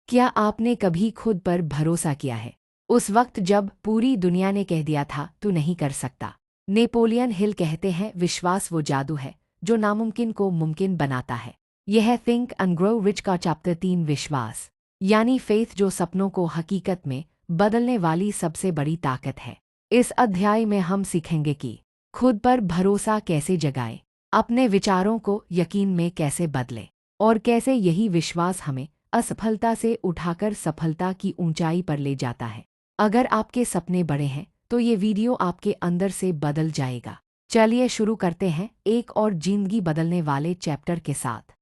क्या आपने कभी खुद पर भरोसा किया है? उस वक्त जब पूरी दुनिया ने कह दिया था तू नहीं कर सकता। नेपोलियन हिल कहते हैं विश्वास वो जादू है जो नामुमकिन को मुमकिन बनाता है। यह है थिंक एंड ग्रो रिच का चैप्टर 3 विश्वास यानी फेथ जो सपनों को हकीकत में बदलने वाली सबसे बड़ी ताकत है। इस अध्याय में हम सीखेंगे कि खुद पर भरोसा कैसे जगाएं, अपने विचारों को यकीन में कैसे बदलें और कैसे यही विश्वास हमें असफलता से उठाकर सफलता की ऊंचाई पर ले जाता है। अगर आपके सपने बड़े हैं तो ये वीडियो आपके अंदर से बदल जाएगा। चलिए शुरू करते हैं एक और जिंदगी बदलने वाले चैप्टर के साथ।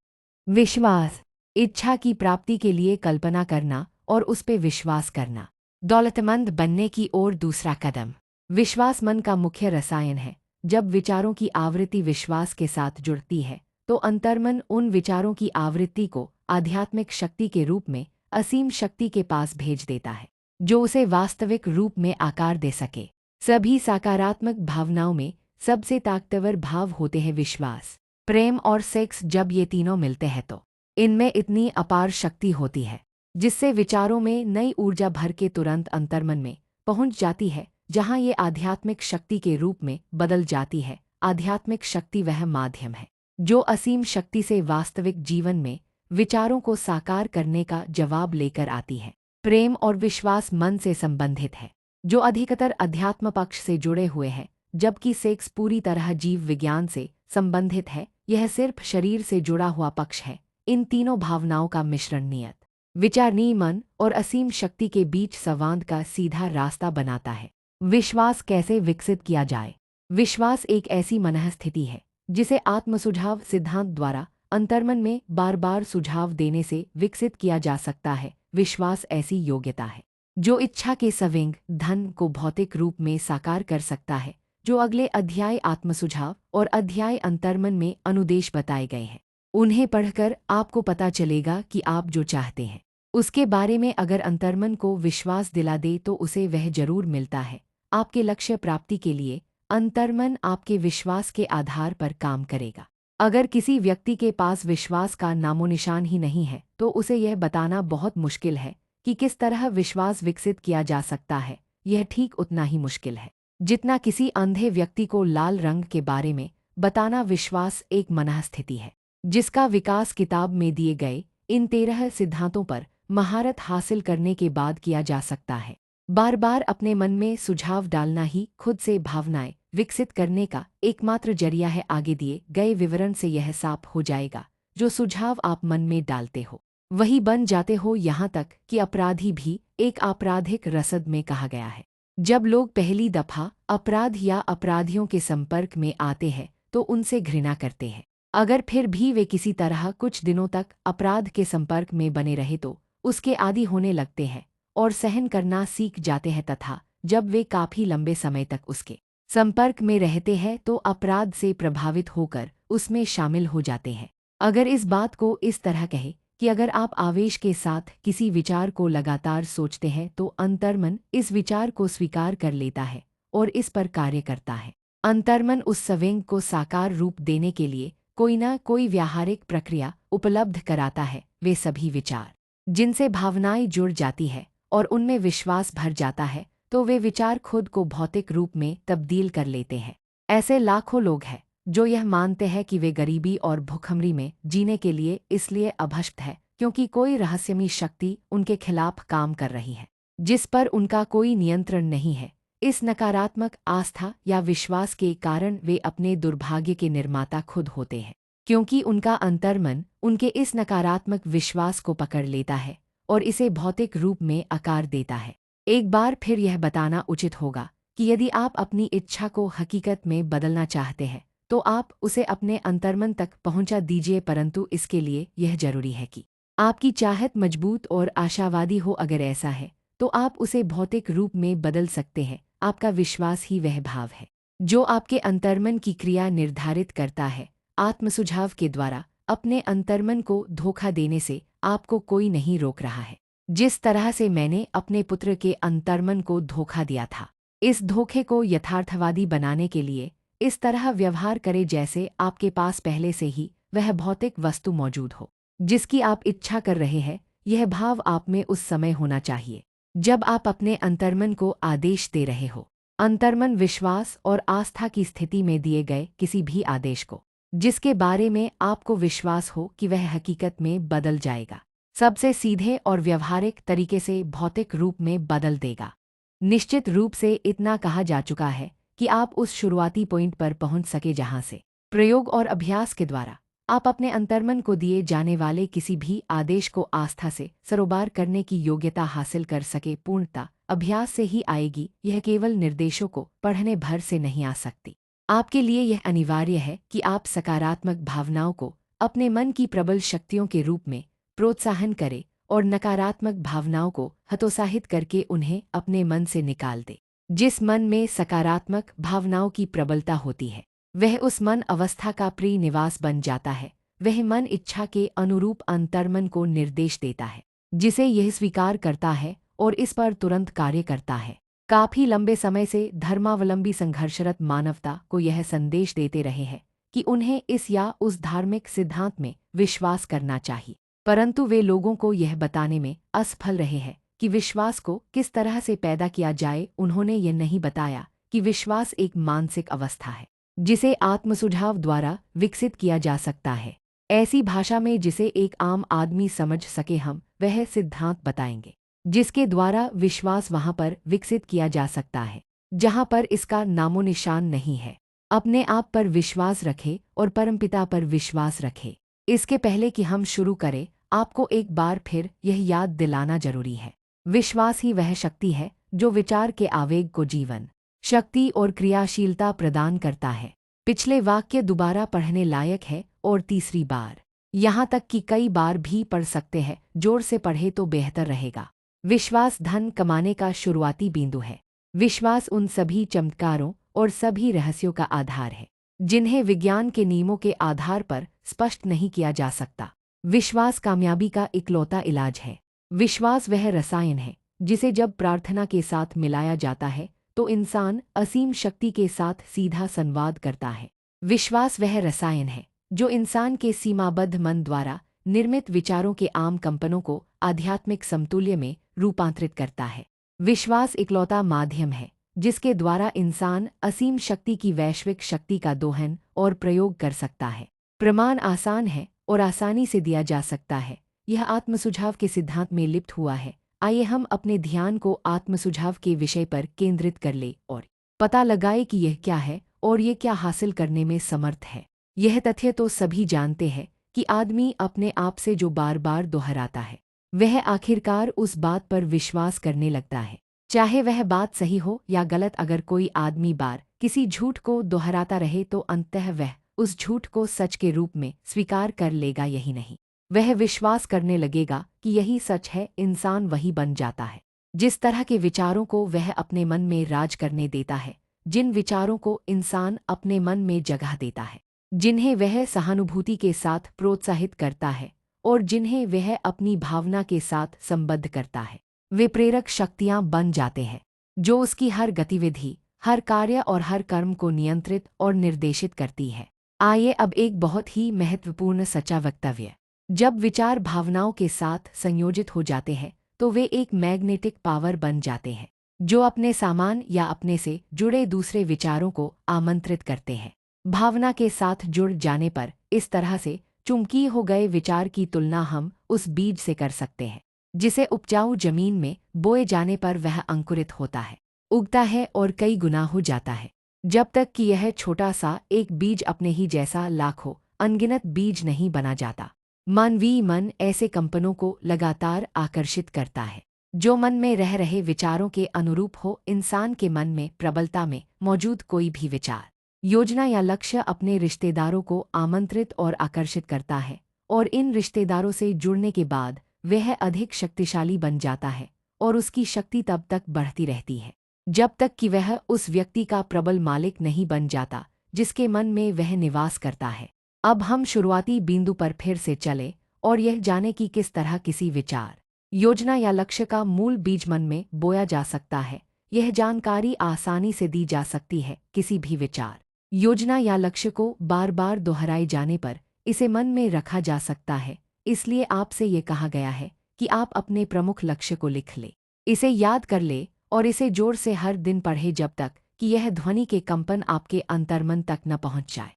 विश्वास, इच्छा की प्राप्ति के लिए कल्पना करना और उस पे विश्वास करना। दौलतमंद बनने की ओर दूसरा कदम। विश्वास मन का मुख्य रसायन है। जब विचारों की आवृत्ति विश्वास के साथ जुड़ती है तो अंतर्मन उन विचारों की आवृत्ति को आध्यात्मिक शक्ति के रूप में असीम शक्ति के पास भेज देता है जो उसे वास्तविक रूप में आकार दे सके। सभी सकारात्मक भावनाओं में सबसे ताकतवर भाव होते हैं विश्वास, प्रेम और सेक्स। जब ये तीनों मिलते हैं तो इनमें इतनी अपार शक्ति होती है जिससे विचारों में नई ऊर्जा भर के तुरंत अंतर्मन में पहुंच जाती है जहां ये आध्यात्मिक शक्ति के रूप में बदल जाती है। आध्यात्मिक शक्ति वह माध्यम है जो असीम शक्ति से वास्तविक जीवन में विचारों को साकार करने का जवाब लेकर आती है। प्रेम और विश्वास मन से संबंधित है जो अधिकतर अध्यात्म पक्ष से जुड़े हुए हैं, जबकि सेक्स पूरी तरह जीव विज्ञान से संबंधित है। यह सिर्फ शरीर से जुड़ा हुआ पक्ष है। इन तीनों भावनाओं का मिश्रण नियत विचारणीय मन और असीम शक्ति के बीच संवाद का सीधा रास्ता बनाता है। विश्वास कैसे विकसित किया जाए? विश्वास एक ऐसी मनःस्थिति है जिसे आत्मसुझाव सिद्धांत द्वारा अंतर्मन में बार बार सुझाव देने से विकसित किया जा सकता है। विश्वास ऐसी योग्यता है जो इच्छा के संवेग धन को भौतिक रूप में साकार कर सकता है। जो अगले अध्याय आत्मसुझाव और अध्याय अंतर्मन में अनुदेश बताए गए हैं, उन्हें पढ़कर आपको पता चलेगा कि आप जो चाहते हैं उसके बारे में अगर अंतर्मन को विश्वास दिला दे तो उसे वह जरूर मिलता है। आपके लक्ष्य प्राप्ति के लिए अंतर्मन आपके विश्वास के आधार पर काम करेगा। अगर किसी व्यक्ति के पास विश्वास का नामोनिशान ही नहीं है तो उसे यह बताना बहुत मुश्किल है कि किस तरह विश्वास विकसित किया जा सकता है। यह ठीक उतना ही मुश्किल है जितना किसी अंधे व्यक्ति को लाल रंग के बारे में बताना। विश्वास एक मनःस्थिति है जिसका विकास किताब में दिए गए इन 13 सिद्धांतों पर महारत हासिल करने के बाद किया जा सकता है। बार बार अपने मन में सुझाव डालना ही खुद से भावनाएं विकसित करने का एकमात्र जरिया है। आगे दिए गए विवरण से यह साफ हो जाएगा जो सुझाव आप मन में डालते हो वही बन जाते हो। यहाँ तक कि अपराधी भी एक आपराधिक रसद में कहा गया है। जब लोग पहली दफा अपराध या अपराधियों के संपर्क में आते हैं तो उनसे घृणा करते हैं। अगर फिर भी वे किसी तरह कुछ दिनों तक अपराध के संपर्क में बने रहे तो उसके आदी होने लगते हैं और सहन करना सीख जाते हैं, तथा जब वे काफी लंबे समय तक उसके संपर्क में रहते हैं तो अपराध से प्रभावित होकर उसमें शामिल हो जाते हैं। अगर इस बात को इस तरह कहे कि अगर आप आवेश के साथ किसी विचार को लगातार सोचते हैं तो अंतर्मन इस विचार को स्वीकार कर लेता है और इस पर कार्य करता है। अंतर्मन उस संवेग को साकार रूप देने के लिए कोई न कोई व्यावहारिक प्रक्रिया उपलब्ध कराता है। वे सभी विचार जिनसे भावनाएं जुड़ जाती है और उनमें विश्वास भर जाता है तो वे विचार खुद को भौतिक रूप में तब्दील कर लेते हैं। ऐसे लाखों लोग हैं जो यह मानते हैं कि वे गरीबी और भूखमरी में जीने के लिए इसलिए अभ्यस्त है क्योंकि कोई रहस्यमयी शक्ति उनके खिलाफ काम कर रही है जिस पर उनका कोई नियंत्रण नहीं है। इस नकारात्मक आस्था या विश्वास के कारण वे अपने दुर्भाग्य के निर्माता खुद होते हैं क्योंकि उनका अंतर्मन उनके इस नकारात्मक विश्वास को पकड़ लेता है और इसे भौतिक रूप में आकार देता है। एक बार फिर यह बताना उचित होगा कि यदि आप अपनी इच्छा को हकीकत में बदलना चाहते हैं तो आप उसे अपने अंतर्मन तक पहुंचा दीजिए, परंतु इसके लिए यह जरूरी है कि आपकी चाहत मजबूत और आशावादी हो। अगर ऐसा है तो आप उसे भौतिक रूप में बदल सकते हैं। आपका विश्वास ही वह भाव है जो आपके अंतर्मन की क्रिया निर्धारित करता है। आत्मसुझाव के द्वारा अपने अंतर्मन को धोखा देने से आपको कोई नहीं रोक रहा है। जिस तरह से मैंने अपने पुत्र के अंतर्मन को धोखा दिया था, इस धोखे को यथार्थवादी बनाने के लिए इस तरह व्यवहार करें जैसे आपके पास पहले से ही वह भौतिक वस्तु मौजूद हो जिसकी आप इच्छा कर रहे हैं। यह भाव आप में उस समय होना चाहिए जब आप अपने अंतर्मन को आदेश दे रहे हो। अंतर्मन विश्वास और आस्था की स्थिति में दिए गए किसी भी आदेश को, जिसके बारे में आपको विश्वास हो कि वह हकीकत में बदल जाएगा, सबसे सीधे और व्यवहारिक तरीके से भौतिक रूप में बदल देगा। निश्चित रूप से इतना कहा जा चुका है कि आप उस शुरुआती पॉइंट पर पहुंच सके जहां से प्रयोग और अभ्यास के द्वारा आप अपने अंतर्मन को दिए जाने वाले किसी भी आदेश को आस्था से सरोबार करने की योग्यता हासिल कर सके। पूर्णता अभ्यास से ही आएगी, यह केवल निर्देशों को पढ़ने भर से नहीं आ सकती। आपके लिए यह अनिवार्य है कि आप सकारात्मक भावनाओं को अपने मन की प्रबल शक्तियों के रूप में प्रोत्साहन करें और नकारात्मक भावनाओं को हतोत्साहित करके उन्हें अपने मन से निकाल दे। जिस मन में सकारात्मक भावनाओं की प्रबलता होती है, वह उस मन अवस्था का प्रिय निवास बन जाता है। वह मन इच्छा के अनुरूप अंतर्मन को निर्देश देता है, जिसे यह स्वीकार करता है और इस पर तुरंत कार्य करता है। काफी लंबे समय से धर्मावलंबी संघर्षरत मानवता को यह संदेश देते रहे हैं कि उन्हें इस या उस धार्मिक सिद्धांत में विश्वास करना चाहिए, परंतु वे लोगों को यह बताने में असफल रहे हैं कि विश्वास को किस तरह से पैदा किया जाए। उन्होंने यह नहीं बताया कि विश्वास एक मानसिक अवस्था है जिसे आत्मसुझाव द्वारा विकसित किया जा सकता है, ऐसी भाषा में जिसे एक आम आदमी समझ सके। हम वह सिद्धांत बताएंगे जिसके द्वारा विश्वास वहां पर विकसित किया जा सकता है जहां पर इसका नामो निशान नहीं है। अपने आप पर विश्वास रखें और परमपिता पर विश्वास रखें। इसके पहले कि हम शुरू करें, आपको एक बार फिर यह याद दिलाना जरूरी है, विश्वास ही वह शक्ति है जो विचार के आवेग को जीवन, शक्ति और क्रियाशीलता प्रदान करता है। पिछले वाक्य दोबारा पढ़ने लायक है और तीसरी बार, यहाँ तक कि कई बार भी पढ़ सकते हैं। जोर से पढ़े तो बेहतर रहेगा। विश्वास धन कमाने का शुरुआती बिंदु है। विश्वास उन सभी चमत्कारों और सभी रहस्यों का आधार है जिन्हें विज्ञान के नियमों के आधार पर स्पष्ट नहीं किया जा सकता। विश्वास कामयाबी का इकलौता इलाज है। विश्वास वह रसायन है जिसे जब प्रार्थना के साथ मिलाया जाता है तो इंसान असीम शक्ति के साथ सीधा संवाद करता है। विश्वास वह रसायन है जो इंसान के सीमाबद्ध मन द्वारा निर्मित विचारों के आम कंपनों को आध्यात्मिक समतुल्य में रूपांतरित करता है। विश्वास इकलौता माध्यम है जिसके द्वारा इंसान असीम शक्ति की वैश्विक शक्ति का दोहन और प्रयोग कर सकता है। प्रमाण आसान है और आसानी से दिया जा सकता है। यह आत्मसुझाव के सिद्धांत में लिप्त हुआ है। आइए हम अपने ध्यान को आत्मसुझाव के विषय पर केंद्रित कर ले और पता लगाए कि यह क्या है और ये क्या हासिल करने में समर्थ है। यह तथ्य तो सभी जानते हैं कि आदमी अपने आप से जो बार बार दोहराता है, वह आखिरकार उस बात पर विश्वास करने लगता है, चाहे वह बात सही हो या गलत। अगर कोई आदमी बार किसी झूठ को दोहराता रहे तो अंततः वह उस झूठ को सच के रूप में स्वीकार कर लेगा। यही नहीं, वह विश्वास करने लगेगा कि यही सच है। इंसान वही बन जाता है जिस तरह के विचारों को वह अपने मन में राज करने देता है। जिन विचारों को इंसान अपने मन में जगह देता है, जिन्हें वह सहानुभूति के साथ प्रोत्साहित करता है और जिन्हें वह अपनी भावना के साथ संबद्ध करता है, वे प्रेरक शक्तियां बन जाते हैं जो उसकी हर गतिविधि, हर कार्य और हर कर्म को नियंत्रित और निर्देशित करती है। आइए अब एक बहुत ही महत्वपूर्ण सच्चा वक्तव्य। जब विचार भावनाओं के साथ संयोजित हो जाते हैं तो वे एक मैग्नेटिक पावर बन जाते हैं जो अपने सामान या अपने से जुड़े दूसरे विचारों को आमंत्रित करते हैं। भावना के साथ जुड़ जाने पर इस तरह से चुंबकीय हो गए विचार की तुलना हम उस बीज से कर सकते हैं जिसे उपजाऊ जमीन में बोए जाने पर वह अंकुरित होता है, उगता है और कई गुना हो जाता है, जब तक कि यह छोटा सा एक बीज अपने ही जैसा लाखों अनगिनत बीज नहीं बना जाता। मानवीय मन ऐसे कंपनों को लगातार आकर्षित करता है जो मन में रह रहे विचारों के अनुरूप हो। इंसान के मन में प्रबलता में मौजूद कोई भी विचार, योजना या लक्ष्य अपने रिश्तेदारों को आमंत्रित और आकर्षित करता है और इन रिश्तेदारों से जुड़ने के बाद वह अधिक शक्तिशाली बन जाता है और उसकी शक्ति तब तक बढ़ती रहती है जब तक कि वह उस व्यक्ति का प्रबल मालिक नहीं बन जाता जिसके मन में वह निवास करता है। अब हम शुरुआती बिंदु पर फिर से चले और यह जाने कि किस तरह किसी विचार, योजना या लक्ष्य का मूल बीज मन में बोया जा सकता है। यह जानकारी आसानी से दी जा सकती है। किसी भी विचार, योजना या लक्ष्य को बार बार दोहराए जाने पर इसे मन में रखा जा सकता है। इसलिए आपसे ये कहा गया है कि कि आप अपने प्रमुख लक्ष्य को लिख ले, इसे याद कर ले और इसे जोर से हर दिन पढ़े जब तक कि यह ध्वनि के कंपन आपके अंतर्मन तक न पहुंच जाए।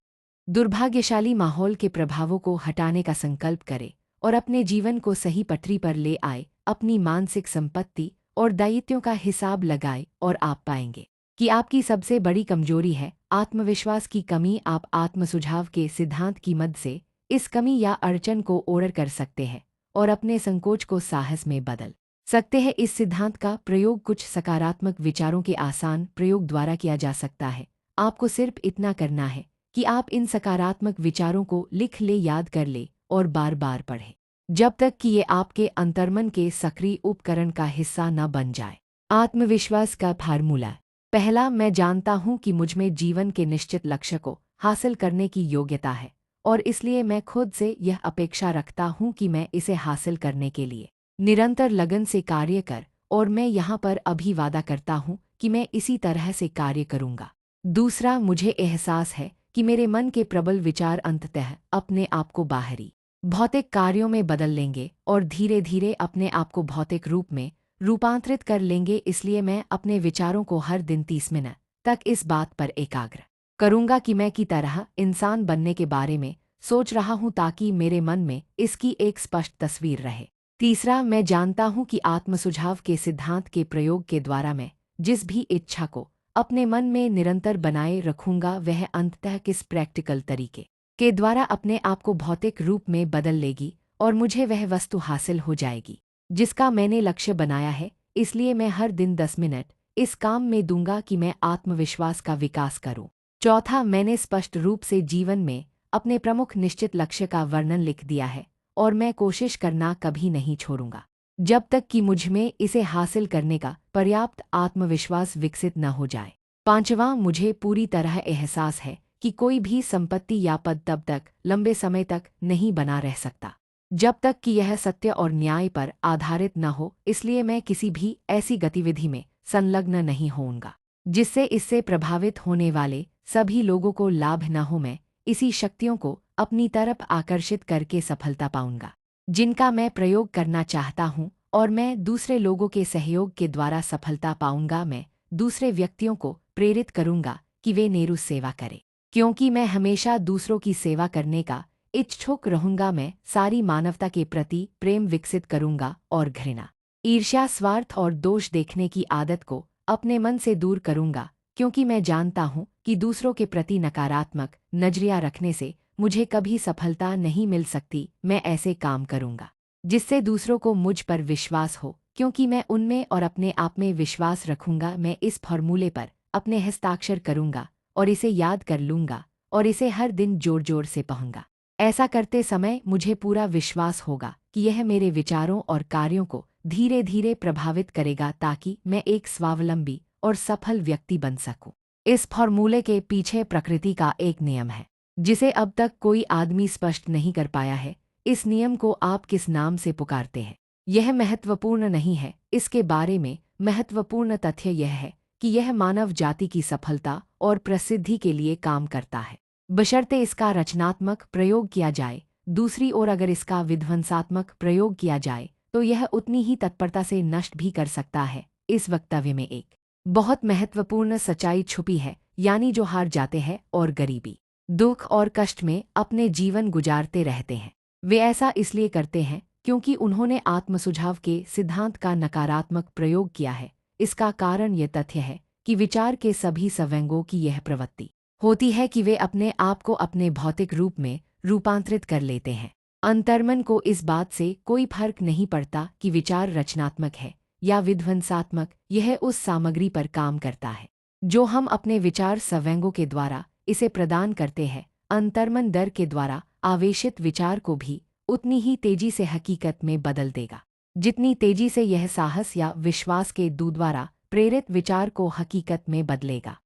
दुर्भाग्यशाली माहौल के प्रभावों को हटाने का संकल्प करें और अपने जीवन को सही पटरी पर ले आए, अपनी मानसिक संपत्ति और दायित्वों का हिसाब लगाए और आप पाएंगे कि आपकी सबसे बड़ी कमजोरी है आत्मविश्वास की कमी। आप आत्मसुझाव के सिद्धांत की मदद से इस कमी या अड़चन को ओढ़ कर सकते हैं और अपने संकोच को साहस में बदल सकते हैं। इस सिद्धांत का प्रयोग कुछ सकारात्मक विचारों के आसान प्रयोग द्वारा किया जा सकता है। आपको सिर्फ इतना करना है कि आप इन सकारात्मक विचारों को लिख ले, याद कर ले और बार बार पढ़ें जब तक कि ये आपके अंतर्मन के सक्रिय उपकरण का हिस्सा न बन जाए। आत्मविश्वास का फार्मूला। पहला, मैं जानता हूं कि मुझमें जीवन के निश्चित लक्ष्य को हासिल करने की योग्यता है और इसलिए मैं खुद से यह अपेक्षा रखता हूं कि मैं इसे हासिल करने के लिए निरंतर लगन से कार्य कर, और मैं यहाँ पर अभी वादा करता हूँ कि मैं इसी तरह से कार्य करूँगा। दूसरा, मुझे एहसास है कि मेरे मन के प्रबल विचार अंततः अपने आप को बाहरी भौतिक कार्यों में बदल लेंगे और धीरे धीरे अपने आप को भौतिक रूप में रूपांतरित कर लेंगे। इसलिए मैं अपने विचारों को हर दिन 30 मिनट तक इस बात पर एकाग्र करूँगा कि मैं की तरह इंसान बनने के बारे में सोच रहा हूँ, ताकि मेरे मन में इसकी एक स्पष्ट तस्वीर रहे। तीसरा, मैं जानता हूं कि आत्मसुझाव के सिद्धांत के प्रयोग के द्वारा मैं जिस भी इच्छा को अपने मन में निरंतर बनाए रखूंगा, वह अंततः किस प्रैक्टिकल तरीके के द्वारा अपने आप को भौतिक रूप में बदल लेगी और मुझे वह वस्तु हासिल हो जाएगी जिसका मैंने लक्ष्य बनाया है। इसलिए मैं हर दिन 10 मिनट इस काम में दूंगा कि मैं आत्मविश्वास का विकास करूं। चौथा, मैंने स्पष्ट रूप से जीवन में अपने प्रमुख निश्चित लक्ष्य का वर्णन लिख दिया है और मैं कोशिश करना कभी नहीं छोड़ूंगा जब तक कि मुझ में इसे हासिल करने का पर्याप्त आत्मविश्वास विकसित न हो जाए। पांचवां, मुझे पूरी तरह एहसास है कि कोई भी संपत्ति या पद तब तक लंबे समय तक नहीं बना रह सकता जब तक कि यह सत्य और न्याय पर आधारित न हो। इसलिए मैं किसी भी ऐसी गतिविधि में संलग्न नहीं होऊंगा जिससे इससे प्रभावित होने वाले सभी लोगों को लाभ न हो। मैं इसी शक्तियों को अपनी तरफ आकर्षित करके सफलता पाऊंगा जिनका मैं प्रयोग करना चाहता हूं, और मैं दूसरे लोगों के सहयोग के द्वारा सफलता पाऊंगा। मैं दूसरे व्यक्तियों को प्रेरित करूंगा कि वे नेहरू सेवा करें, क्योंकि मैं हमेशा दूसरों की सेवा करने का इच्छुक रहूंगा। मैं सारी मानवता के प्रति प्रेम विकसित करूंगा और घृणा, ईर्ष्या, स्वार्थ और दोष देखने की आदत को अपने मन से दूर करूंगा, क्योंकि मैं जानता हूं कि दूसरों के प्रति नकारात्मक नजरिया रखने से मुझे कभी सफलता नहीं मिल सकती। मैं ऐसे काम करूंगा जिससे दूसरों को मुझ पर विश्वास हो, क्योंकि मैं उनमें और अपने आप में विश्वास रखूंगा। मैं इस फॉर्मूले पर अपने हस्ताक्षर करूंगा और इसे याद कर लूंगा और इसे हर दिन जोर जोर से पढ़ूंगा। ऐसा करते समय मुझे पूरा विश्वास होगा कि यह मेरे विचारों और कार्यों को धीरे धीरे प्रभावित करेगा, ताकि मैं एक स्वावलंबी और सफल व्यक्ति बन सकूं। इस फॉर्मूले के पीछे प्रकृति का एक नियम है जिसे अब तक कोई आदमी स्पष्ट नहीं कर पाया है। इस नियम को आप किस नाम से पुकारते हैं यह महत्वपूर्ण नहीं है। इसके बारे में महत्वपूर्ण तथ्य यह है कि यह मानव जाति की सफलता और प्रसिद्धि के लिए काम करता है, बशर्ते इसका रचनात्मक प्रयोग किया जाए। दूसरी ओर अगर इसका विध्वंसात्मक प्रयोग किया जाए तो यह उतनी ही तत्परता से नष्ट भी कर सकता है। इस वक्तव्य में एक बहुत महत्वपूर्ण सच्चाई छुपी है, यानी जो हार जाते हैं और गरीबी, दुख और कष्ट में अपने जीवन गुजारते रहते हैं, वे ऐसा इसलिए करते हैं क्योंकि उन्होंने आत्मसुझाव के सिद्धांत का नकारात्मक प्रयोग किया है। इसका कारण यह तथ्य है कि विचार के सभी संवेगों की यह प्रवृत्ति होती है कि वे अपने आप को अपने भौतिक रूप में रूपांतरित कर लेते हैं। अंतर्मन को इस बात से कोई फर्क नहीं पड़ता कि विचार रचनात्मक है या विध्वंसात्मक, यह उस सामग्री पर काम करता है जो हम अपने विचार संवेगों के द्वारा इसे प्रदान करते हैं। अंतर्मन डर के द्वारा आवेशित विचार को भी उतनी ही तेजी से हकीकत में बदल देगा जितनी तेजी से यह साहस या विश्वास के द्वारा प्रेरित विचार को हकीकत में बदलेगा।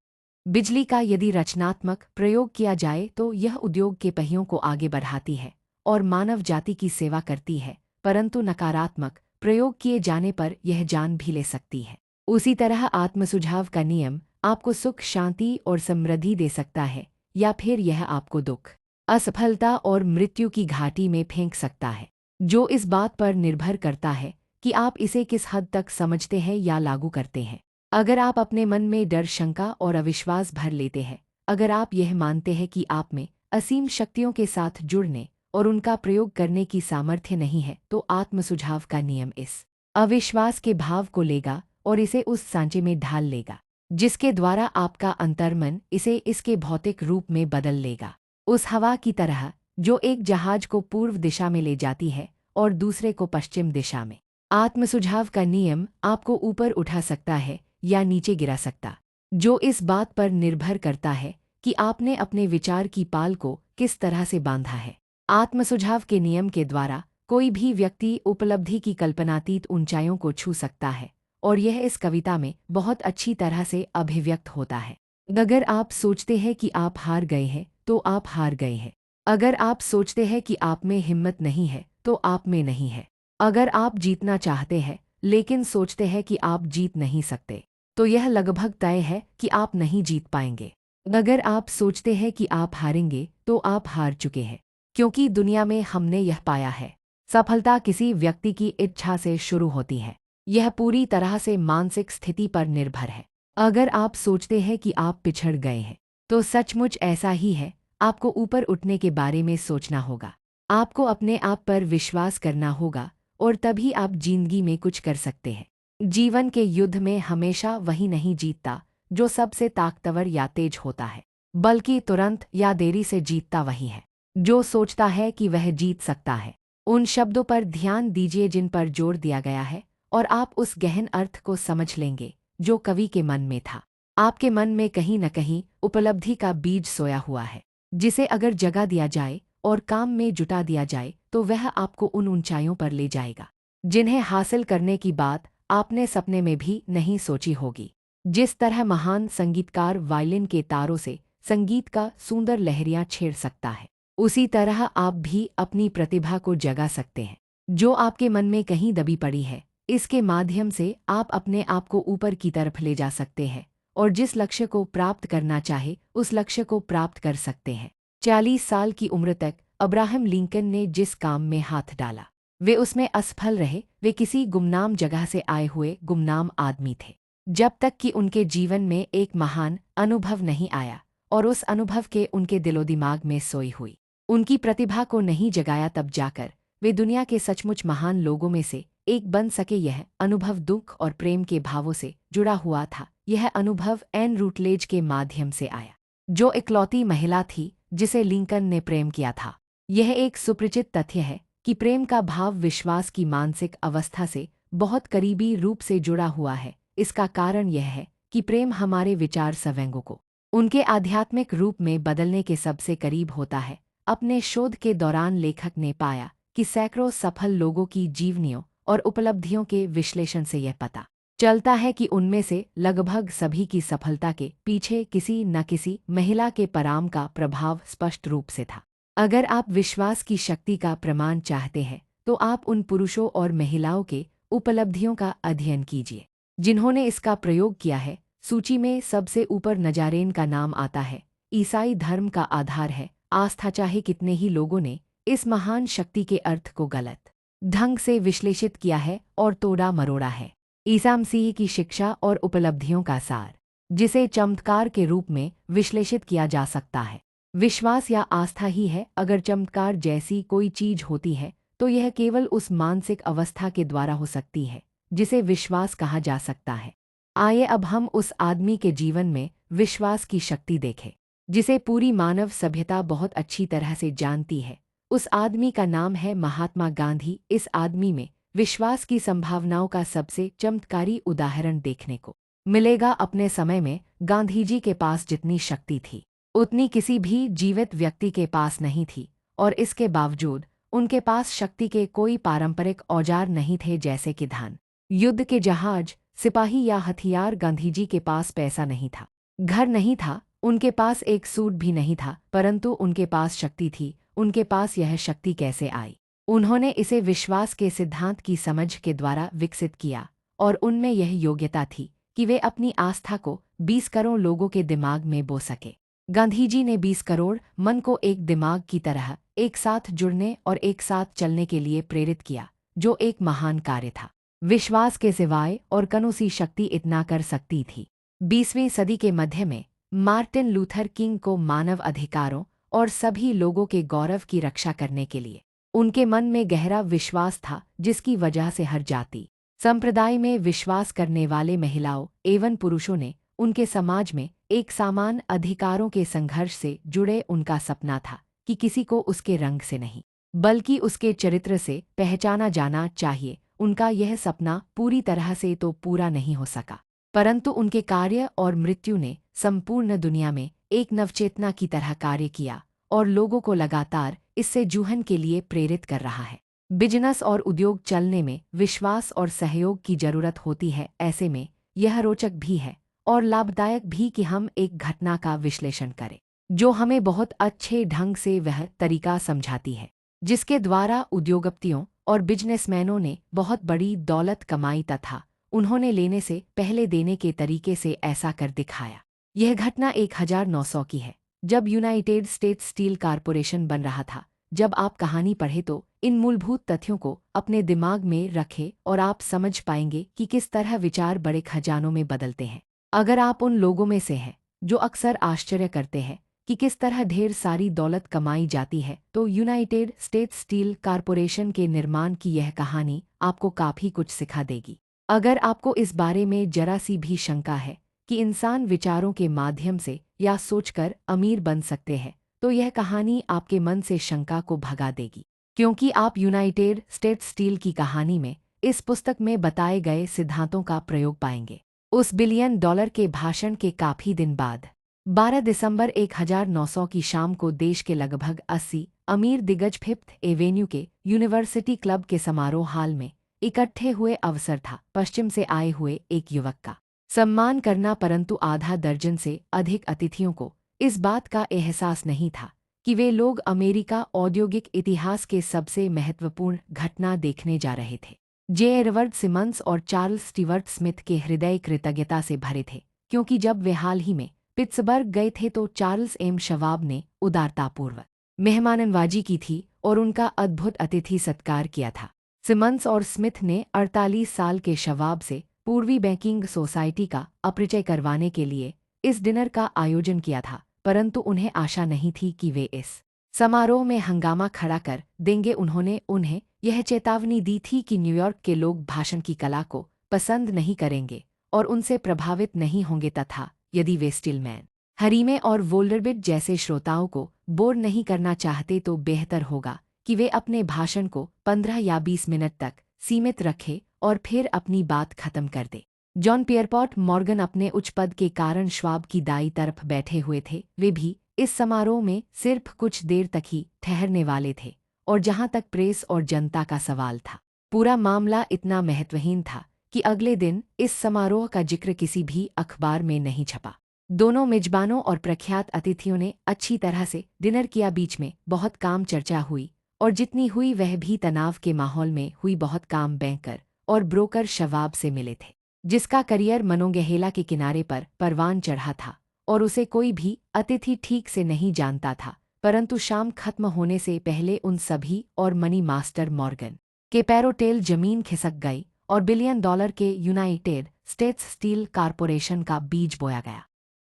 बिजली का यदि रचनात्मक प्रयोग किया जाए तो यह उद्योग के पहियों को आगे बढ़ाती है और मानव जाति की सेवा करती है, परंतु नकारात्मक प्रयोग किए जाने पर यह जान भी ले सकती है। उसी तरह आत्मसुझाव का नियम आपको सुख, शांति और समृद्धि दे सकता है, या फिर यह आपको दुख, असफलता और मृत्यु की घाटी में फेंक सकता है। जो इस बात पर निर्भर करता है कि आप इसे किस हद तक समझते हैं या लागू करते हैं। अगर आप अपने मन में डर, शंका और अविश्वास भर लेते हैं, अगर आप यह मानते हैं कि आप में असीम शक्तियों के साथ जुड़ने और उनका प्रयोग करने की सामर्थ्य नहीं है, तो आत्मसुझाव का नियम इस अविश्वास के भाव को लेगा और इसे उस सांचे में ढाल लेगा जिसके द्वारा आपका अंतर्मन इसे इसके भौतिक रूप में बदल लेगा। उस हवा की तरह जो एक जहाज को पूर्व दिशा में ले जाती है और दूसरे को पश्चिम दिशा में। आत्मसुझाव का नियम आपको ऊपर उठा सकता है या नीचे गिरा सकता, जो इस बात पर निर्भर करता है कि आपने अपने विचार की पाल को किस तरह से बांधा है। आत्मसुझाव के नियम के द्वारा कोई भी व्यक्ति उपलब्धि की कल्पनातीत ऊंचाइयों को छू सकता है और यह इस कविता में बहुत अच्छी तरह से अभिव्यक्त होता है। अगर आप सोचते हैं कि आप हार गए हैं, तो आप हार गए हैं। अगर आप सोचते हैं कि आप में हिम्मत नहीं है, तो आप में नहीं है। अगर आप जीतना चाहते हैं लेकिन सोचते हैं कि आप जीत नहीं सकते, तो यह लगभग तय है कि आप नहीं जीत पाएंगे। अगर आप सोचते हैं कि आप हारेंगे, तो आप हार चुके हैं, क्योंकि दुनिया में हमने यह पाया है, सफलता किसी व्यक्ति की इच्छा से शुरू होती है। यह पूरी तरह से मानसिक स्थिति पर निर्भर है। अगर आप सोचते हैं कि आप पिछड़ गए हैं, तो सचमुच ऐसा ही है। आपको ऊपर उठने के बारे में सोचना होगा। आपको अपने आप पर विश्वास करना होगा और तभी आप जिंदगी में कुछ कर सकते हैं। जीवन के युद्ध में हमेशा वही नहीं जीतता जो सबसे ताकतवर या तेज होता है, बल्कि तुरंत या देरी से जीतता वही है जो सोचता है कि वह जीत सकता है। उन शब्दों पर ध्यान दीजिए जिन पर जोर दिया गया है और आप उस गहन अर्थ को समझ लेंगे जो कवि के मन में था। आपके मन में कहीं न कहीं उपलब्धि का बीज सोया हुआ है, जिसे अगर जगा दिया जाए और काम में जुटा दिया जाए तो वह आपको उन ऊंचाइयों पर ले जाएगा जिन्हें हासिल करने की बात आपने सपने में भी नहीं सोची होगी। जिस तरह महान संगीतकार वायलिन के तारों से संगीत का सुंदर लहरियां छेड़ सकता है, उसी तरह आप भी अपनी प्रतिभा को जगा सकते हैं जो आपके मन में कहीं दबी पड़ी है। इसके माध्यम से आप अपने आप को ऊपर की तरफ ले जा सकते हैं और जिस लक्ष्य को प्राप्त करना चाहे उस लक्ष्य को प्राप्त कर सकते हैं। 40 साल की उम्र तक अब्राहम लिंकन ने जिस काम में हाथ डाला वे उसमें असफल रहे। वे किसी गुमनाम जगह से आए हुए गुमनाम आदमी थे, जब तक कि उनके जीवन में एक महान अनुभव नहीं आया और उस अनुभव के उनके दिलो दिमाग में सोई हुई उनकी प्रतिभा को नहीं जगाया। तब जाकर वे दुनिया के सचमुच महान लोगों में से एक बन सके। यह अनुभव दुख और प्रेम के भावों से जुड़ा हुआ था। यह अनुभव एन रूटलेज के माध्यम से आया, जो इकलौती महिला थी जिसे लिंकन ने प्रेम किया था। यह एक सुपरिचित तथ्य है कि प्रेम का भाव विश्वास की मानसिक अवस्था से बहुत करीबी रूप से जुड़ा हुआ है। इसका कारण यह है कि प्रेम हमारे विचार संवेगों को उनके आध्यात्मिक रूप में बदलने के सबसे करीब होता है। अपने शोध के दौरान लेखक ने पाया कि सैकड़ों सफल लोगों की जीवनियों और उपलब्धियों के विश्लेषण से यह पता चलता है कि उनमें से लगभग सभी की सफलता के पीछे किसी न किसी महिला के पराम का प्रभाव स्पष्ट रूप से था। अगर आप विश्वास की शक्ति का प्रमाण चाहते हैं, तो आप उन पुरुषों और महिलाओं के उपलब्धियों का अध्ययन कीजिए जिन्होंने इसका प्रयोग किया है। सूची में सबसे ऊपर नजारेन का नाम आता है। ईसाई धर्म का आधार है आस्था। चाहे कितने ही लोगों ने इस महान शक्ति के अर्थ को गलत ढंग से विश्लेषित किया है और तोड़ा मरोड़ा है। ईसा मसीह की शिक्षा और उपलब्धियों का सार, जिसे चमत्कार के रूप में विश्लेषित किया जा सकता है, विश्वास या आस्था ही है। अगर चमत्कार जैसी कोई चीज होती है तो यह केवल उस मानसिक अवस्था के द्वारा हो सकती है जिसे विश्वास कहा जा सकता है। आइए अब हम उस आदमी के जीवन में विश्वास की शक्ति देखें जिसे पूरी मानव सभ्यता बहुत अच्छी तरह से जानती है। उस आदमी का नाम है महात्मा गांधी। इस आदमी में विश्वास की संभावनाओं का सबसे चमत्कारी उदाहरण देखने को मिलेगा। अपने समय में गांधी जी के पास जितनी शक्ति थी उतनी किसी भी जीवित व्यक्ति के पास नहीं थी, और इसके बावजूद उनके पास शक्ति के कोई पारंपरिक औजार नहीं थे, जैसे कि धन, युद्ध के जहाज, सिपाही या हथियार। गांधी जी के पास पैसा नहीं था, घर नहीं था, उनके पास एक सूट भी नहीं था, परंतु उनके पास शक्ति थी। उनके पास यह शक्ति कैसे आई? उन्होंने इसे विश्वास के सिद्धांत की समझ के द्वारा विकसित किया, और उनमें यह योग्यता थी कि वे अपनी आस्था को 20 करोड़ लोगों के दिमाग में बो सके। गांधीजी ने 20 करोड़ मन को एक दिमाग की तरह एक साथ जुड़ने और एक साथ चलने के लिए प्रेरित किया, जो एक महान कार्य था। विश्वास के सिवाय और कौन सी शक्ति इतना कर सकती थी। 20वीं सदी के मध्य में मार्टिन लूथर किंग को मानव अधिकारों और सभी लोगों के गौरव की रक्षा करने के लिए उनके मन में गहरा विश्वास था, जिसकी वजह से हर जाति संप्रदाय में विश्वास करने वाले महिलाओं एवं पुरुषों ने उनके समाज में एक समान अधिकारों के संघर्ष से जुड़े। उनका सपना था कि किसी को उसके रंग से नहीं बल्कि उसके चरित्र से पहचाना जाना चाहिए। उनका यह सपना पूरी तरह से तो पूरा नहीं हो सका, परंतु उनके कार्य और मृत्यु ने संपूर्ण दुनिया में एक नवचेतना की तरह कार्य किया और लोगों को लगातार इससे जूझने के लिए प्रेरित कर रहा है। बिजनेस और उद्योग चलने में विश्वास और सहयोग की जरूरत होती है। ऐसे में यह रोचक भी है और लाभदायक भी कि हम एक घटना का विश्लेषण करें जो हमें बहुत अच्छे ढंग से वह तरीका समझाती है जिसके द्वारा उद्योगपतियों और बिजनेसमैनों ने बहुत बड़ी दौलत कमाई तथा उन्होंने लेने से पहले देने के तरीके से ऐसा कर दिखाया। यह घटना 1900 की है, जब यूनाइटेड स्टेट्स स्टील कॉरपोरेशन बन रहा था। जब आप कहानी पढ़े तो इन मूलभूत तथ्यों को अपने दिमाग में रखें और आप समझ पाएंगे कि किस तरह विचार बड़े खजानों में बदलते हैं। अगर आप उन लोगों में से हैं जो अक्सर आश्चर्य करते हैं कि किस तरह ढेर सारी दौलत कमाई जाती है, तो यूनाइटेड स्टेट्स स्टील कॉरपोरेशन के निर्माण की यह कहानी आपको काफ़ी कुछ सिखा देगी। अगर आपको इस बारे में जरा सी भी शंका है कि इंसान विचारों के माध्यम से या सोचकर अमीर बन सकते हैं, तो यह कहानी आपके मन से शंका को भगा देगी, क्योंकि आप यूनाइटेड स्टेट्स स्टील की कहानी में इस पुस्तक में बताए गए सिद्धांतों का प्रयोग पाएंगे। उस $1 बिलियन के भाषण के काफ़ी दिन बाद 12 दिसंबर 1900 की शाम को देश के लगभग 80 अमीर दिग्गज फिफ्थ एवेन्यू के यूनिवर्सिटी क्लब के समारोह हाल में इकट्ठे हुए अवसर था पश्चिम से आए हुए एक युवक का सम्मान करना, परंतु आधा दर्जन से अधिक अतिथियों को इस बात का एहसास नहीं था कि वे लोग अमेरिका औद्योगिक इतिहास के सबसे महत्वपूर्ण घटना देखने जा रहे थे। जे एडवर्ड सिमंस और चार्ल्स स्टीवर्ट स्मिथ के हृदय कृतज्ञता से भरे थे, क्योंकि जब वे हाल ही में पिट्सबर्ग गए थे तो चार्ल्स एम शवाब ने उदारतापूर्वक मेहमाननवाजी की थी और उनका अद्भुत अतिथि सत्कार किया था। सिमंस और स्मिथ ने 48 साल के शवाब से पूर्वी बैंकिंग सोसाइटी का अपरिचय करवाने के लिए इस डिनर का आयोजन किया था, परंतु उन्हें आशा नहीं थी कि वे इस समारोह में हंगामा खड़ा कर देंगे। उन्होंने उन्हें यह चेतावनी दी थी कि न्यूयॉर्क के लोग भाषण की कला को पसंद नहीं करेंगे और उनसे प्रभावित नहीं होंगे, तथा यदि वे स्टिलमैन, हरीमे और वोल्डरबिट जैसे श्रोताओं को बोर नहीं करना चाहते तो बेहतर होगा कि वे अपने भाषण को 15 या 20 मिनट तक सीमित रखें और फिर अपनी बात खत्म कर दे। जॉन पियरपॉट मॉर्गन अपने उच्च पद के कारण श्वाब की दाईं तरफ बैठे हुए थे। वे भी इस समारोह में सिर्फ कुछ देर तक ही ठहरने वाले थे, और जहां तक प्रेस और जनता का सवाल था, पूरा मामला इतना महत्वहीन था कि अगले दिन इस समारोह का जिक्र किसी भी अखबार में नहीं छपा। दोनों मेजबानों और प्रख्यात अतिथियों ने अच्छी तरह से डिनर किया। बीच में बहुत काम चर्चा हुई, और जितनी हुई वह भी तनाव के माहौल में हुई। बहुत काम बैंकर और ब्रोकर शवाब से मिले थे, जिसका करियर मनोगहेला के किनारे पर परवान चढ़ा था और उसे कोई भी अतिथि ठीक से नहीं जानता था। परंतु शाम खत्म होने से पहले उन सभी और मनी मास्टर मॉर्गन के पैरोटेल जमीन खिसक गई और $1 बिलियन के यूनाइटेड स्टेट्स स्टील कॉरपोरेशन का बीज बोया गया।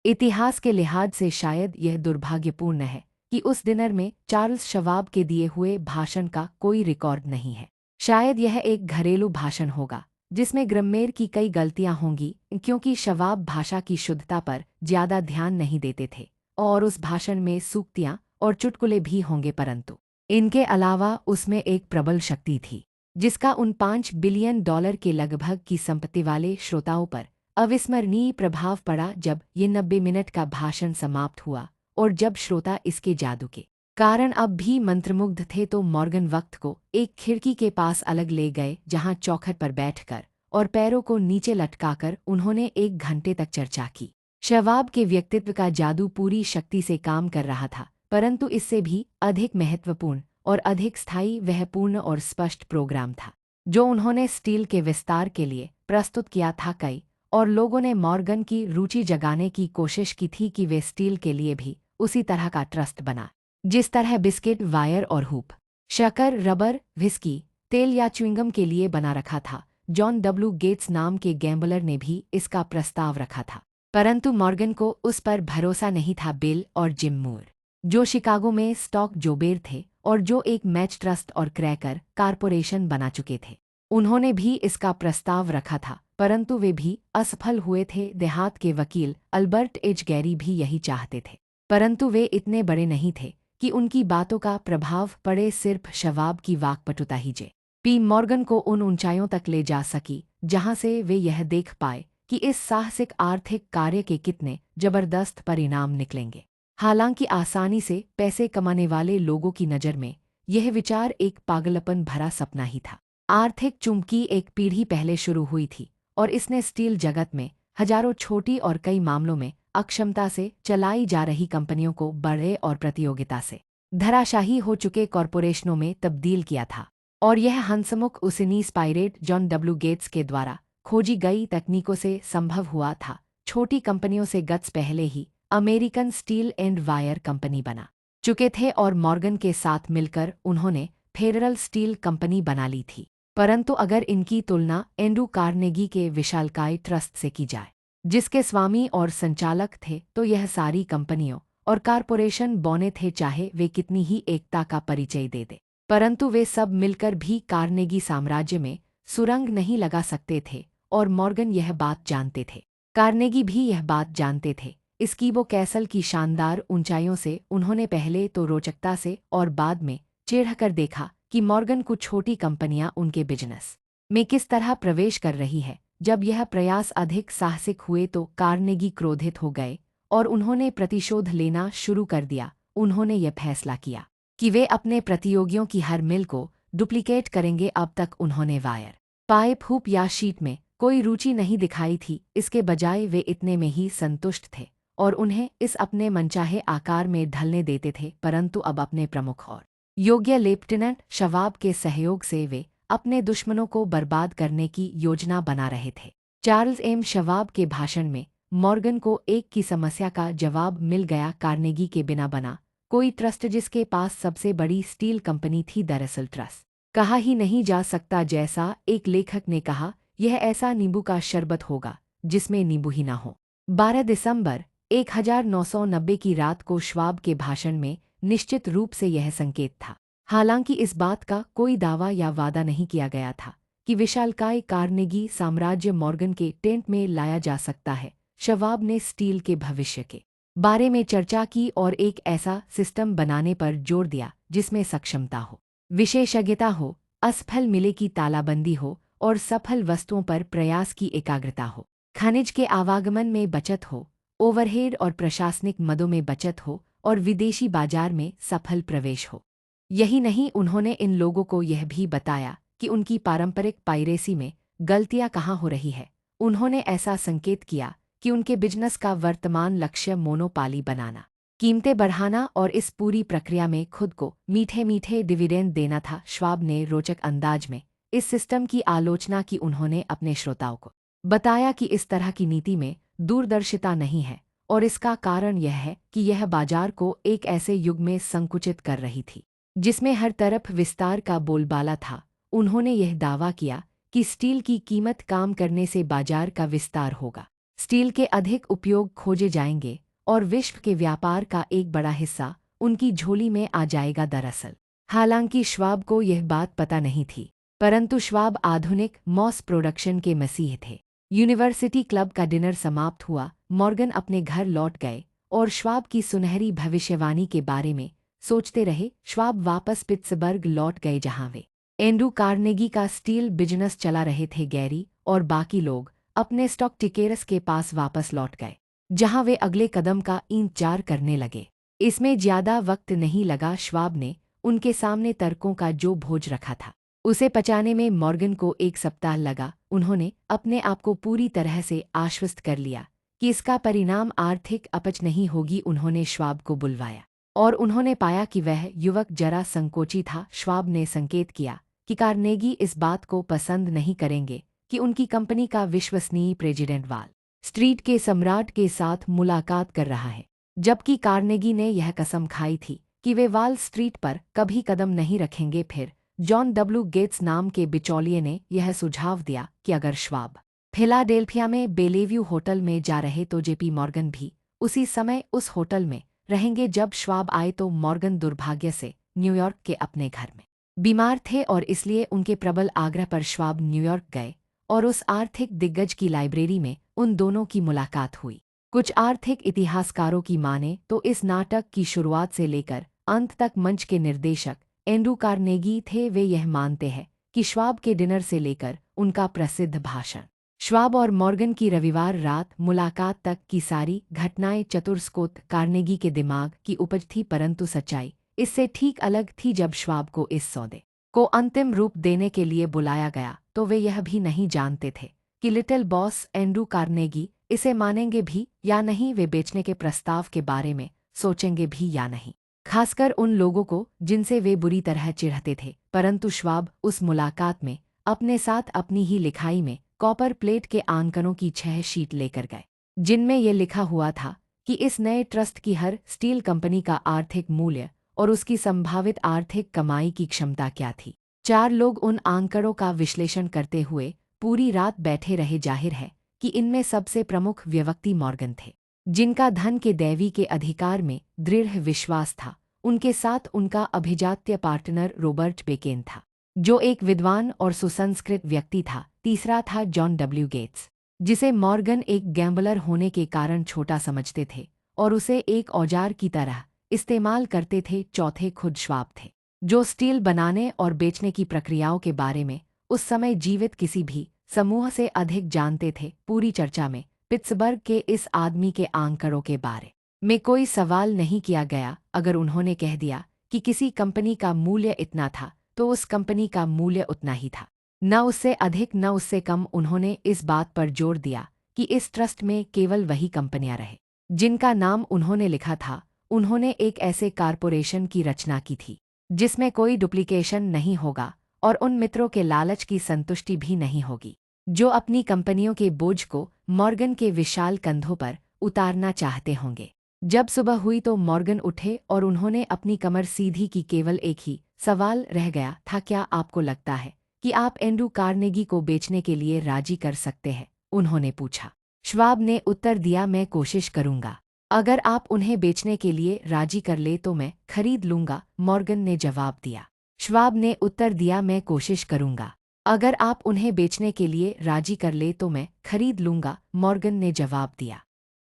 इतिहास के लिहाज से शायद यह दुर्भाग्यपूर्ण है कि उस डिनर में चार्ल्स शवाब के दिए हुए भाषण का कोई रिकॉर्ड नहीं है। शायद यह एक घरेलू भाषण होगा जिसमें ग्रामेर की कई गलतियां होंगी, क्योंकि शवाब भाषा की शुद्धता पर ज्यादा ध्यान नहीं देते थे, और उस भाषण में सूक्तियां और चुटकुले भी होंगे, परंतु इनके अलावा उसमें एक प्रबल शक्ति थी जिसका उन $5 बिलियन के लगभग की संपत्ति वाले श्रोताओं पर अविस्मरणीय प्रभाव पड़ा। जब ये 90 मिनट का भाषण समाप्त हुआ और जब श्रोता इसके जादू के कारण अब भी मंत्रमुग्ध थे, तो मॉर्गन वक्त को एक खिड़की के पास अलग ले गए, जहां चौखट पर बैठकर और पैरों को नीचे लटकाकर उन्होंने 1 घंटे तक चर्चा की। शवाब के व्यक्तित्व का जादू पूरी शक्ति से काम कर रहा था, परंतु इससे भी अधिक महत्वपूर्ण और अधिक स्थायी वह पूर्ण और स्पष्ट प्रोग्राम था जो उन्होंने स्टील के विस्तार के लिए प्रस्तुत किया था। कई और लोगों ने मॉर्गन की रुचि जगाने की कोशिश की थी कि वे स्टील के लिए भी उसी तरह का ट्रस्ट बना। जिस तरह बिस्किट, वायर और हुप, शक्कर, रबर, व्हिस्की, तेल या च्युइंगम के लिए बना रखा था, जॉन डब्ल्यू गेट्स नाम के गैम्बलर ने भी इसका प्रस्ताव रखा था। परंतु मॉर्गन को उस पर भरोसा नहीं था। बिल और जिम मूर, जो शिकागो में स्टॉक जोबेर थे और जो एक मैच ट्रस्ट और क्रैकर कारपोरेशन बना चुके थे, उन्होंने भी इसका प्रस्ताव रखा था, परंतु वे भी असफल हुए थे। देहात के वकील अल्बर्ट एच गैरी भी यही चाहते थे, परंतु वे इतने बड़े नहीं थे कि उनकी बातों का प्रभाव पड़े। सिर्फ शवाब की वाकपटुता ही जे पी मॉर्गन को उन ऊंचाइयों तक ले जा सकी जहां से वे यह देख पाए कि इस साहसिक आर्थिक कार्य के कितने जबरदस्त परिणाम निकलेंगे। हालांकि आसानी से पैसे कमाने वाले लोगों की नज़र में यह विचार एक पागलपन भरा सपना ही था। आर्थिक चुम्की एक पीढ़ी पहले शुरू हुई थी और इसने स्टील जगत में हजारों छोटी और कई मामलों में अक्षमता से चलाई जा रही कंपनियों को बड़े और प्रतियोगिता से धराशाही हो चुके कॉरपोरेशनों में तब्दील किया था। और यह हंसमुख उसिनी स्पाइरेट जॉन डब्ल्यू गेट्स के द्वारा खोजी गई तकनीकों से संभव हुआ था। छोटी कंपनियों से गत्स पहले ही American steel and wire company बना चुके थे और मॉर्गन के साथ मिलकर उन्होंने फेडरल स्टील कंपनी बना ली थी। परंतु अगर इनकी तुलना एंड्रू कार्नेगी के विशालकाय ट्रस्ट से की जाए, जिसके स्वामी और संचालक थे, तो यह सारी कंपनियों और कारपोरेशन बौने थे, चाहे वे कितनी ही एकता का परिचय दे दे, परंतु वे सब मिलकर भी कार्नेगी साम्राज्य में सुरंग नहीं लगा सकते थे और मॉर्गन यह बात जानते थे। कार्नेगी भी यह बात जानते थे। स्कीबो कैसल की शानदार ऊंचाइयों से उन्होंने पहले तो रोचकता से और बाद में चिढ़ कर देखा कि मॉर्गन को छोटी कंपनियां उनके बिजनेस में किस तरह प्रवेश कर रही है। जब यह प्रयास अधिक साहसिक हुए तो कार्नेगी क्रोधित हो गए और उन्होंने प्रतिशोध लेना शुरू कर दिया। उन्होंने यह फैसला किया कि वे अपने प्रतियोगियों की हर मिल को डुप्लीकेट करेंगे। अब तक उन्होंने वायर, पाइप, हुप या शीट में कोई रुचि नहीं दिखाई थी। इसके बजाय वे इतने में ही संतुष्ट थे और उन्हें इस अपने मनचाहे आकार में ढलने देते थे। परंतु अब अपने प्रमुख और योग्य लेफ्टिनेंट शवाब के सहयोग से वे अपने दुश्मनों को बर्बाद करने की योजना बना रहे थे। चार्ल्स एम शवाब के भाषण में मॉर्गन को एक की समस्या का जवाब मिल गया। कार्नेगी के बिना बना कोई ट्रस्ट, जिसके पास सबसे बड़ी स्टील कंपनी थी, दरअसल ट्रस्ट कहा ही नहीं जा सकता। जैसा एक लेखक ने कहा, यह ऐसा नींबू का शरबत होगा जिसमें नींबू ही ना हो। 12 दिसंबर 1990 की रात को श्वाब के भाषण में निश्चित रूप से यह संकेत था। हालांकि इस बात का कोई दावा या वादा नहीं किया गया था कि विशालकाय कार्नेगी साम्राज्य मॉर्गन के टेंट में लाया जा सकता है। शवाब ने स्टील के भविष्य के बारे में चर्चा की और एक ऐसा सिस्टम बनाने पर जोर दिया जिसमें सक्षमता हो, विशेषज्ञता हो, असफल मिले की तालाबंदी हो और सफल वस्तुओं पर प्रयास की एकाग्रता हो, खनिज के आवागमन में बचत हो, ओवरहेड और प्रशासनिक मदों में बचत हो और विदेशी बाजार में सफल प्रवेश हो। यही नहीं, उन्होंने इन लोगों को यह भी बताया कि उनकी पारंपरिक पायरेसी में गलतियां कहाँ हो रही है। उन्होंने ऐसा संकेत किया कि उनके बिजनेस का वर्तमान लक्ष्य मोनोपाली बनाना, कीमतें बढ़ाना और इस पूरी प्रक्रिया में खुद को मीठे मीठे डिविडेंड देना था। श्वाब ने रोचक अंदाज में इस सिस्टम की आलोचना की। उन्होंने अपने श्रोताओं को बताया कि इस तरह की नीति में दूरदर्शिता नहीं है और इसका कारण यह है कि यह बाजार को एक ऐसे युग में संकुचित कर रही थी जिसमें हर तरफ विस्तार का बोलबाला था। उन्होंने यह दावा किया कि स्टील की कीमत काम करने से बाजार का विस्तार होगा, स्टील के अधिक उपयोग खोजे जाएंगे और विश्व के व्यापार का एक बड़ा हिस्सा उनकी झोली में आ जाएगा। दरअसल हालांकि श्वाब को यह बात पता नहीं थी, परंतु श्वाब आधुनिक मॉस प्रोडक्शन के मसीह थे। यूनिवर्सिटी क्लब का डिनर समाप्त हुआ, मॉर्गन अपने घर लौट गए और श्वाब की सुनहरी भविष्यवाणी के बारे में सोचते रहे। श्वाब वापस पिट्सबर्ग लौट गए जहां वे एंड्रू कार्नेगी का स्टील बिजनेस चला रहे थे। गैरी और बाकी लोग अपने स्टॉक टिकेरस के पास वापस लौट गए जहां वे अगले कदम का इंतजार करने लगे। इसमें ज्यादा वक्त नहीं लगा। श्वाब ने उनके सामने तर्कों का जो भोज रखा था उसे पचाने में मॉर्गन को 1 सप्ताह लगा। उन्होंने अपने आप को पूरी तरह से आश्वस्त कर लिया कि इसका परिणाम आर्थिक अपच नहीं होगी। उन्होंने श्वाब को बुलवाया और उन्होंने पाया कि वह युवक जरा संकोची था। श्वाब ने संकेत किया कि कार्नेगी इस बात को पसंद नहीं करेंगे कि उनकी कंपनी का विश्वसनीय प्रेसिडेंट वाल स्ट्रीट के सम्राट के साथ मुलाकात कर रहा है। जबकि कार्नेगी ने यह कसम खाई थी कि वे वॉल स्ट्रीट पर कभी कदम नहीं रखेंगे। फिर जॉन डब्ल्यू गेट्स नाम के बिचौलिए ने यह सुझाव दिया कि अगर श्वाब फिलाडेल्फिया में बेलेव्यू होटल में जा रहे तो जेपी मॉर्गन भी उसी समय उस होटल में रहेंगे। जब श्वाब आए तो मॉर्गन दुर्भाग्य से न्यूयॉर्क के अपने घर में बीमार थे और इसलिए उनके प्रबल आग्रह पर श्वाब न्यूयॉर्क गए और उस आर्थिक दिग्गज की लाइब्रेरी में उन दोनों की मुलाकात हुई। कुछ आर्थिक इतिहासकारों की माने तो इस नाटक की शुरुआत से लेकर अंत तक मंच के निर्देशक एंड्रू कार्नेगी थे। वे यह मानते हैं कि श्वाब के डिनर से लेकर उनका प्रसिद्ध भाषण, श्वाब और मॉर्गन की रविवार रात मुलाकात तक की सारी घटनाएं चतुर्स्कोत कार्नेगी के दिमाग की उपज थी। परंतु सच्चाई इससे ठीक अलग थी। जब श्वाब को इस सौदे को अंतिम रूप देने के लिए बुलाया गया तो वे यह भी नहीं जानते थे कि लिटिल बॉस एंड्रू कार्नेगी इसे मानेंगे भी या नहीं, वे बेचने के प्रस्ताव के बारे में सोचेंगे भी या नहीं, खासकर उन लोगों को जिनसे वे बुरी तरह चिढ़ते थे। परंतु श्वाब उस मुलाकात में अपने साथ अपनी ही लिखाई में कॉपर प्लेट के आंकड़ों की 6 शीट लेकर गए, जिनमें यह लिखा हुआ था कि इस नए ट्रस्ट की हर स्टील कंपनी का आर्थिक मूल्य और उसकी संभावित आर्थिक कमाई की क्षमता क्या थी। 4 लोग उन आंकड़ों का विश्लेषण करते हुए पूरी रात बैठे रहे। जाहिर है कि इनमें सबसे प्रमुख व्यक्ति मॉर्गन थे, जिनका धन के दैवी के अधिकार में दृढ़ विश्वास था। उनके साथ उनका अभिजात्य पार्टनर रॉबर्ट बेकेन था, जो एक विद्वान और सुसंस्कृत व्यक्ति था। तीसरा था जॉन डब्ल्यू गेट्स, जिसे मॉर्गन एक गैम्बलर होने के कारण छोटा समझते थे और उसे एक औजार की तरह इस्तेमाल करते थे। चौथे खुद श्वाब थे, जो स्टील बनाने और बेचने की प्रक्रियाओं के बारे में उस समय जीवित किसी भी समूह से अधिक जानते थे। पूरी चर्चा में पिट्सबर्ग के इस आदमी के आंकड़ों के बारे में कोई सवाल नहीं किया गया। अगर उन्होंने कह दिया कि किसी कंपनी का मूल्य इतना था तो उस कंपनी का मूल्य उतना ही था, न उससे अधिक न उससे कम। उन्होंने इस बात पर जोर दिया कि इस ट्रस्ट में केवल वही कंपनियां रहे जिनका नाम उन्होंने लिखा था। उन्होंने एक ऐसे कारपोरेशन की रचना की थी जिसमें कोई डुप्लीकेशन नहीं होगा और उन मित्रों के लालच की संतुष्टि भी नहीं होगी जो अपनी कंपनियों के बोझ को मॉर्गन के विशाल कंधों पर उतारना चाहते होंगे। जब सुबह हुई तो मॉर्गन उठे और उन्होंने अपनी कमर सीधी की। केवल एक ही सवाल रह गया था, क्या आपको लगता है कि आप एंड्रू कार्नेगी को बेचने के लिए राजी कर सकते हैं? उन्होंने पूछा। श्वाब ने उत्तर दिया, मैं कोशिश करूंगा। अगर आप उन्हें बेचने के लिए राजी कर ले तो मैं खरीद लूंगा, मॉर्गन ने जवाब दिया। श्वाब ने उत्तर दिया, मैं कोशिश करूंगा। अगर आप उन्हें बेचने के लिए राजी कर ले तो मैं खरीद लूंगा, मॉर्गन ने जवाब दिया।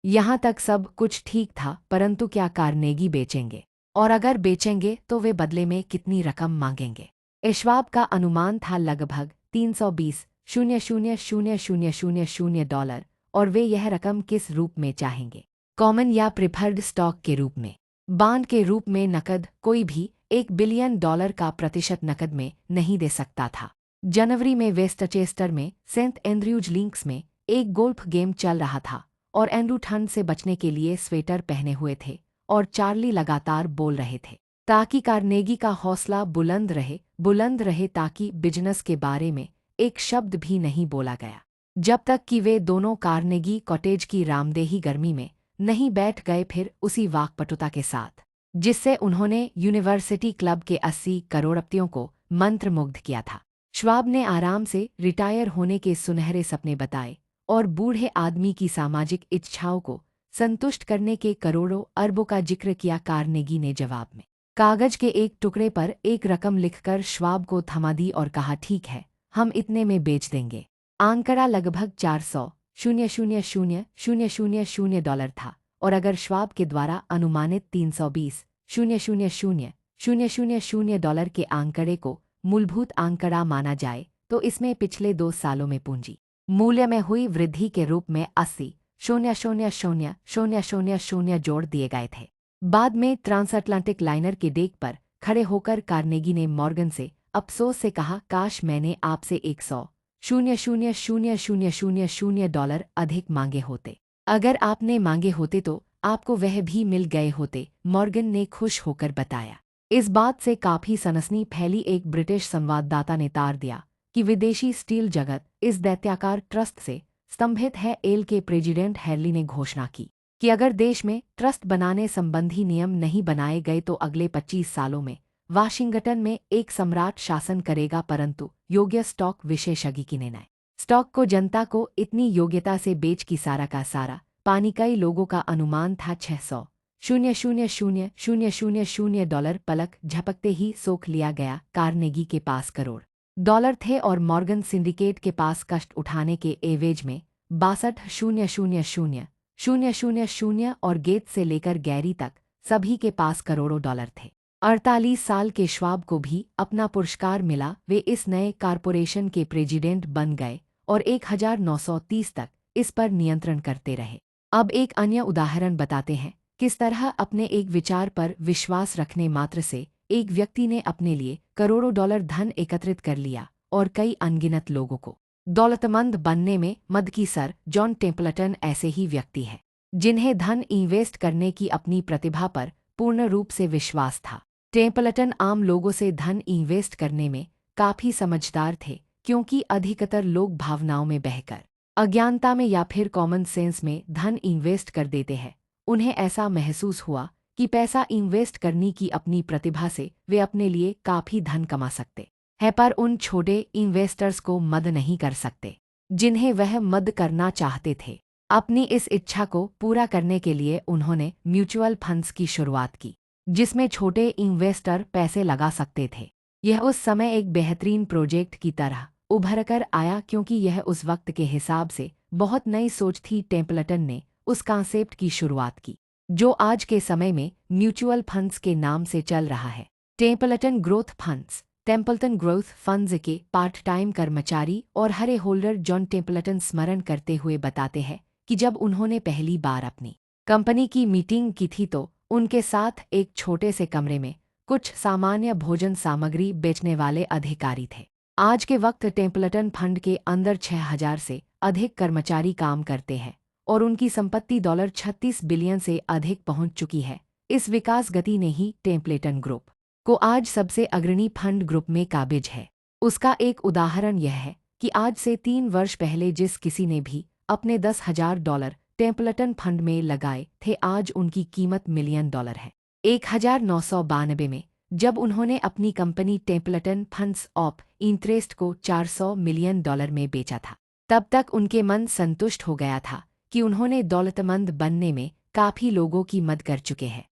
यहाँ तक सब कुछ ठीक था, परंतु क्या कार्नेगी बेचेंगे? और अगर बेचेंगे तो वे बदले में कितनी रकम मांगेंगे? श्वाब का अनुमान था लगभग 320,000,000 डॉलर। और वे यह रकम किस रूप में चाहेंगे? कॉमन या प्रिफर्ड स्टॉक के रूप में, बॉन्ड के रूप में, नकद? कोई भी $1 बिलियन का प्रतिशत नकद में नहीं दे सकता था। जनवरी में वेस्टचेस्टर में सेंट एंड्रयूज लिंक्स में एक गोल्फ गेम चल रहा था और एंड्रू ठंड से बचने के लिए स्वेटर पहने हुए थे और चार्ली लगातार बोल रहे थे ताकि कार्नेगी का हौसला बुलंद रहे ताकि बिजनेस के बारे में एक शब्द भी नहीं बोला गया जब तक कि वे दोनों कार्नेगी कॉटेज की रामदेही गर्मी में नहीं बैठ गए। फिर उसी वाकपटुता के साथ जिससे उन्होंने यूनिवर्सिटी क्लब के 80 करोड़पतियों को मंत्रमुग्ध किया था, श्वाब ने आराम से रिटायर होने के सुनहरे सपने बताए और बूढ़े आदमी की सामाजिक इच्छाओं को संतुष्ट करने के करोड़ों अरबों का जिक्र किया। कार्नेगी ने जवाब में कागज के एक टुकड़े पर एक रकम लिखकर श्वाब को थमा दी और कहा, ठीक है, हम इतने में बेच देंगे। आंकड़ा लगभग 400,000,000 डॉलर था और अगर श्वाब के द्वारा अनुमानित 320,000,000 डॉलर के आंकड़े को मूलभूत आंकड़ा माना जाए तो इसमें पिछले 2 सालों में पूंजी मूल्य में हुई वृद्धि के रूप में 80,000,000 जोड़ दिए गए थे। बाद में ट्रांसअटलांटिक लाइनर के डेक पर खड़े होकर कार्नेगी ने मॉर्गन से अफसोस से कहा, काश मैंने आपसे 100,000,000 डॉलर अधिक मांगे होते। अगर आपने मांगे होते तो आपको वह भी मिल गए होते, मॉर्गन ने खुश होकर बताया। इस बात से काफी सनसनी फैली। एक ब्रिटिश संवाददाता ने तार दिया कि विदेशी स्टील जगत इस दैत्याकार ट्रस्ट से स्तंभित है। एल के प्रेसिडेंट हैरली ने घोषणा की कि अगर देश में ट्रस्ट बनाने संबंधी नियम नहीं बनाए गए तो अगले 25 सालों में वाशिंगटन में एक सम्राट शासन करेगा, परंतु योग्य स्टॉक विशेषज्ञ की निर्णय स्टॉक को जनता को इतनी योग्यता से बेच कि सारा का सारा पानी। कई लोगों का अनुमान था 600,000,000 डॉलर पलक झपकते ही सोख लिया गया। कार्नेगी के पास करोड़ डॉलर थे और मॉर्गन सिंडिकेट के पास कष्ट उठाने के एवेज में 62,000,000 और गेट से लेकर गैरी तक सभी के पास करोड़ों डॉलर थे। 48 साल के श्वाब को भी अपना पुरस्कार मिला। वे इस नए कारपोरेशन के प्रेसिडेंट बन गए और 1930 तक इस पर नियंत्रण करते रहे। अब एक अन्य उदाहरण बताते हैं किस तरह अपने एक विचार पर विश्वास रखने मात्र से एक व्यक्ति ने अपने लिए करोड़ों डॉलर धन एकत्रित कर लिया और कई अनगिनत लोगों को दौलतमंद बनने में मदद की। सर जॉन टेम्पल्टन ऐसे ही व्यक्ति हैं जिन्हें धन इन्वेस्ट करने की अपनी प्रतिभा पर पूर्ण रूप से विश्वास था। टेम्पल्टन आम लोगों से धन इन्वेस्ट करने में काफी समझदार थे, क्योंकि अधिकतर लोग भावनाओं में बहकर अज्ञानता में या फिर कॉमन सेंस में धन इन्वेस्ट कर देते हैं। उन्हें ऐसा महसूस हुआ कि पैसा इन्वेस्ट करने की अपनी प्रतिभा से वे अपने लिए काफी धन कमा सकते हैं, पर उन छोटे इन्वेस्टर्स को मद नहीं कर सकते जिन्हें वह मद करना चाहते थे। अपनी इस इच्छा को पूरा करने के लिए उन्होंने म्यूचुअल फंड्स की शुरुआत की, जिसमें छोटे इन्वेस्टर पैसे लगा सकते थे। यह उस समय एक बेहतरीन प्रोजेक्ट की तरह उभर कर आया, क्योंकि यह उस वक्त के हिसाब से बहुत नई सोच थी। टेम्पल्टन ने उस कॉन्सेप्ट की शुरुआत की जो आज के समय में म्यूचुअल फंड्स के नाम से चल रहा है। Templeton growth funds. Templeton growth funds के पार्ट टाइम कर्मचारी और हरे होल्डर जॉन टेम्पल्टन स्मरण करते हुए बताते हैं कि जब उन्होंने पहली बार अपनी कंपनी की मीटिंग की थी तो उनके साथ एक छोटे से कमरे में कुछ सामान्य भोजन सामग्री बेचने वाले अधिकारी थे। आज के वक्त टेम्पल्टन फंड के अंदर 6,000 से अधिक कर्मचारी काम करते हैं और उनकी संपत्ति $36 बिलियन से अधिक पहुंच चुकी है। इस विकास गति ने ही टेम्पल्टन ग्रुप को आज सबसे अग्रणी फंड ग्रुप में काबिज है। उसका एक उदाहरण यह है कि आज से 3 वर्ष पहले जिस किसी ने भी अपने $10,000 टेम्पल्टन फंड में लगाए थे, आज उनकी कीमत मिलियन डॉलर है। 1992 में जब उन्होंने अपनी company Templeton funds of interest को $400 मिलियन में बेचा था, तब तक उनके मन संतुष्ट हो गया था कि उन्होंने दौलतमंद बनने में काफी लोगों की मदद कर चुके हैं।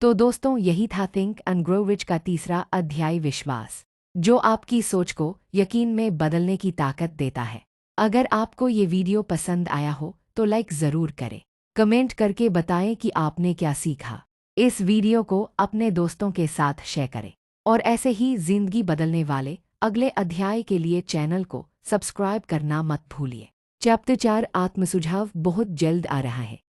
तो दोस्तों, यही था थिंक एंड ग्रो रिच का तीसरा अध्याय, विश्वास, जो आपकी सोच को यकीन में बदलने की ताकत देता है। अगर आपको ये वीडियो पसंद आया हो तो लाइक ज़रूर करें, कमेंट करके बताएं कि आपने क्या सीखा। इस वीडियो को अपने दोस्तों के साथ शेयर करें और ऐसे ही जिंदगी बदलने वाले अगले अध्याय के लिए चैनल को सब्सक्राइब करना मत भूलिए। चैप्टर 4 आत्मसुझाव बहुत जल्द आ रहा है।